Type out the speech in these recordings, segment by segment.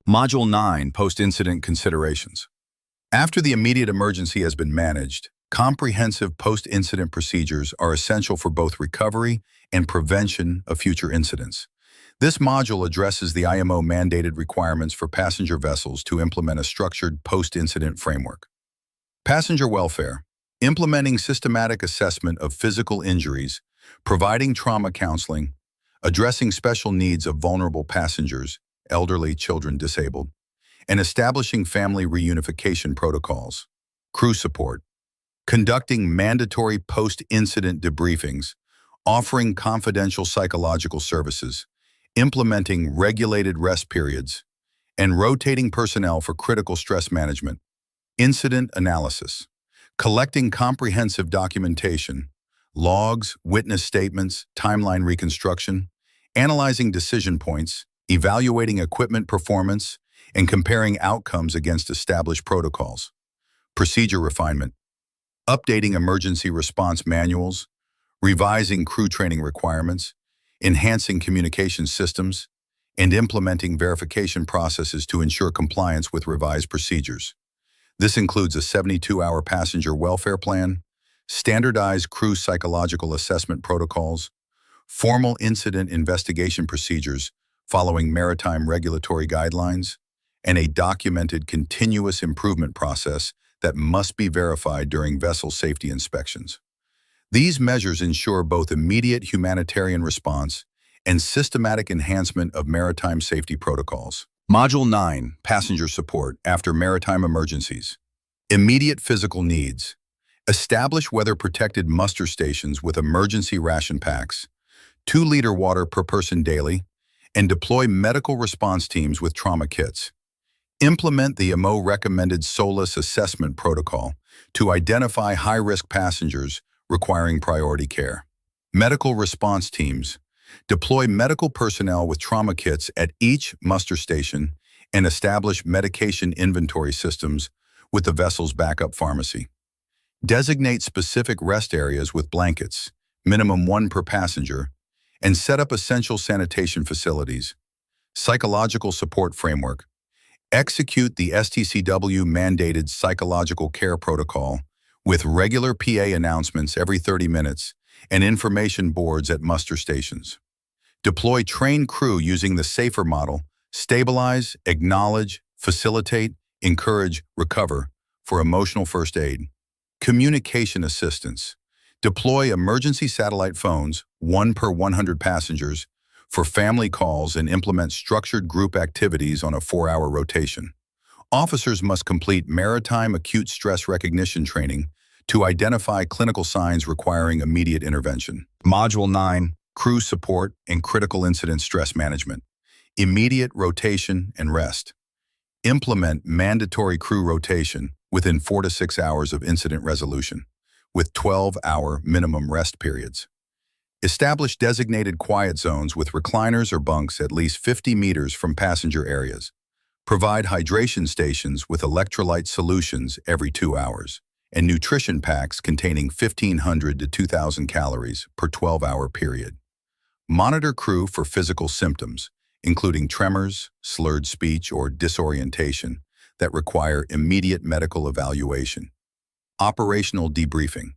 Module 9, Post-Incident Considerations. After the immediate emergency has been managed, comprehensive post-incident procedures are essential for both recovery and prevention of future incidents. This module addresses the IMO mandated requirements for passenger vessels to implement a structured post-incident framework. Passenger welfare, implementing systematic assessment of physical injuries, providing trauma counseling, addressing special needs of vulnerable passengers, elderly, children, disabled, and establishing family reunification protocols. Crew support, conducting mandatory post-incident debriefings, offering confidential psychological services, implementing regulated rest periods, and rotating personnel for critical stress management. Incident analysis, collecting comprehensive documentation, logs, witness statements, timeline reconstruction, analyzing decision points, evaluating equipment performance, and comparing outcomes against established protocols. Procedure refinement, updating emergency response manuals, revising crew training requirements, enhancing communication systems, and implementing verification processes to ensure compliance with revised procedures. This includes a 72-hour passenger welfare plan, standardized crew psychological assessment protocols, formal incident investigation procedures following maritime regulatory guidelines, and a documented continuous improvement process that must be verified during vessel safety inspections. These measures ensure both immediate humanitarian response and systematic enhancement of maritime safety protocols. Module 9, Passenger Support After Maritime Emergencies. Immediate physical needs. Establish weather-protected muster stations with emergency ration packs, 2-liter water per person daily, and deploy medical response teams with trauma kits. Implement the IMO recommended SOLAS assessment protocol to identify high-risk passengers requiring priority care. Medical response teams. Deploy medical personnel with trauma kits at each muster station and establish medication inventory systems with the vessel's backup pharmacy. Designate specific rest areas with blankets, minimum 1 per passenger, and set up essential sanitation facilities. Psychological support framework. Execute the STCW mandated psychological care protocol with regular PA announcements every 30 minutes and information boards at muster stations. Deploy trained crew using the SAFER model, stabilize, acknowledge, facilitate, encourage, recover for emotional first aid. Communication assistance. Deploy emergency satellite phones, 1 per 100 passengers, for family calls and implement structured group activities on a 4-hour rotation. Officers must complete maritime acute stress recognition training to identify clinical signs requiring immediate intervention. Module 9, Crew Support and Critical Incident Stress Management. Immediate rotation and rest. Implement mandatory crew rotation within 4 to 6 hours of incident resolution, with 12-hour minimum rest periods. Establish designated quiet zones with recliners or bunks at least 50 meters from passenger areas. Provide hydration stations with electrolyte solutions every 2 hours, and nutrition packs containing 1,500 to 2,000 calories per 12-hour period. Monitor crew for physical symptoms, including tremors, slurred speech, or disorientation that require immediate medical evaluation. Operational debriefing.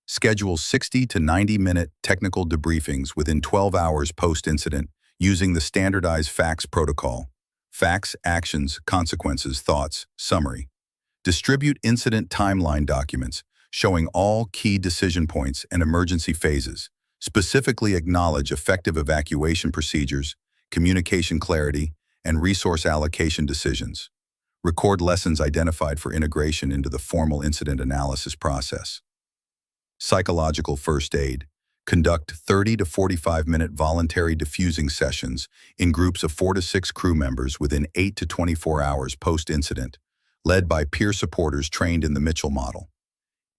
Schedule 60 to 90-minute technical debriefings within 12 hours post-incident using the standardized FACTS protocol. Facts, actions, consequences, thoughts, summary. Distribute incident timeline documents showing all key decision points and emergency phases. Specifically acknowledge effective evacuation procedures, communication clarity, and resource allocation decisions. Record lessons identified for integration into the formal incident analysis process. Psychological first aid. Conduct 30 to 45-minute voluntary diffusing sessions in groups of 4 to 6 crew members within 8 to 24 hours post-incident, led by peer supporters trained in the Mitchell model.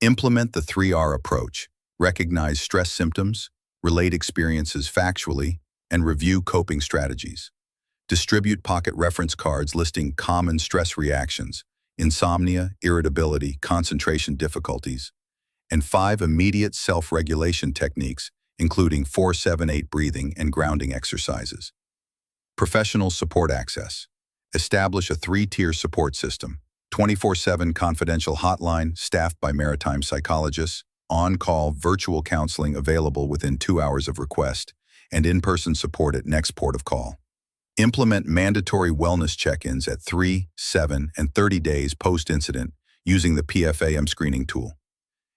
Implement the 3R approach. Recognize stress symptoms, relate experiences factually, and review coping strategies. Distribute pocket reference cards listing common stress reactions, insomnia, irritability, concentration difficulties, and 5 immediate self-regulation techniques, including 4-7-8 breathing and grounding exercises. Professional support access. Establish a 3-tier support system. 24/7 confidential hotline staffed by maritime psychologists, on-call virtual counseling available within 2 hours of request, and in-person support at next port of call. Implement mandatory wellness check-ins at 3, 7, and 30 days post-incident using the PFAM screening tool.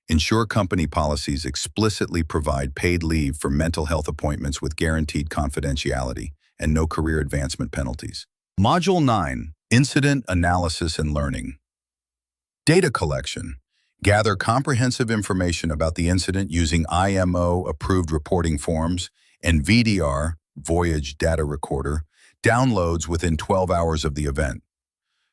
Ensure company policies explicitly provide paid leave for mental health appointments with guaranteed confidentiality and no career advancement penalties. Module 9, Incident Analysis and Learning. Data collection. Gather comprehensive information about the incident using IMO-approved reporting forms and VDR, Voyage Data Recorder, downloads within 12 hours of the event.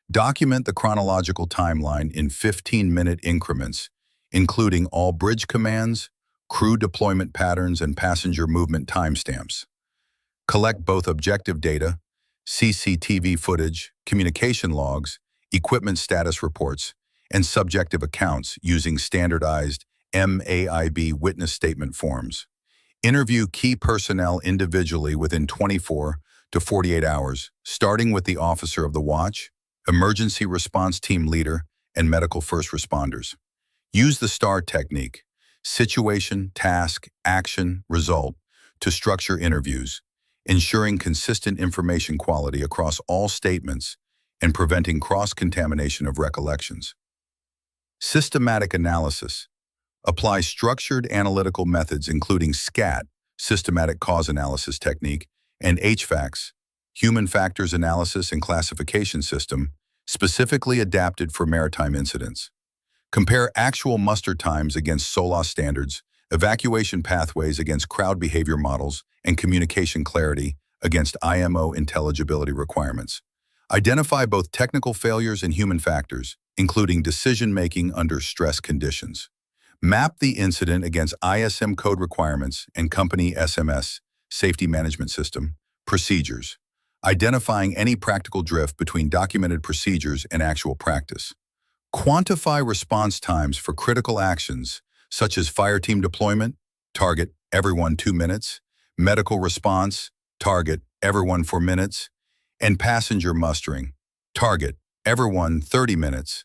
Document the chronological timeline in 15-minute increments, including all bridge commands, crew deployment patterns, and passenger movement timestamps. Collect both objective data, CCTV footage, communication logs, equipment status reports, and subjective accounts using standardized MAIB witness statement forms. Interview key personnel individually within 24 to 48 hours, starting with the officer of the watch, emergency response team leader, and medical first responders. Use the STAR technique, situation, task, action, result, to structure interviews, ensuring consistent information quality across all statements and preventing cross-contamination of recollections. Systematic analysis. Apply structured analytical methods including SCAT, systematic cause analysis technique, and HFACS, human factors analysis and classification system, specifically adapted for maritime incidents. Compare actual muster times against SOLAS standards, evacuation pathways against crowd behavior models, and communication clarity against IMO intelligibility requirements. Identify both technical failures and human factors, including decision-making under stress conditions. Map the incident against ISM code requirements and company SMS, safety management system, procedures, identifying any practical drift between documented procedures and actual practice. Quantify response times for critical actions, such as fire team deployment, target everyone 2 minutes, medical response, target everyone 4 minutes, and passenger mustering, target everyone 30 minutes,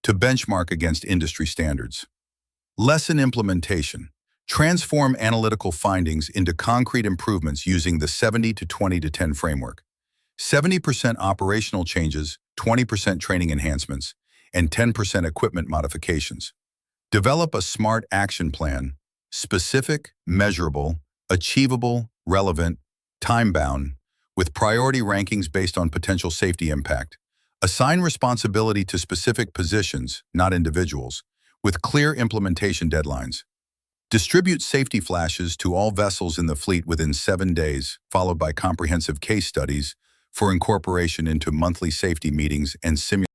to benchmark against industry standards. Lesson implementation. Transform analytical findings into concrete improvements using the 70-20-10 framework. 70% operational changes, 20% training enhancements, and 10% equipment modifications. Develop a SMART action plan, specific, measurable, achievable, relevant, time-bound, with priority rankings based on potential safety impact. Assign responsibility to specific positions, not individuals, with clear implementation deadlines. Distribute safety flashes to all vessels in the fleet within 7 days, followed by comprehensive case studies for incorporation into monthly safety meetings and simulations.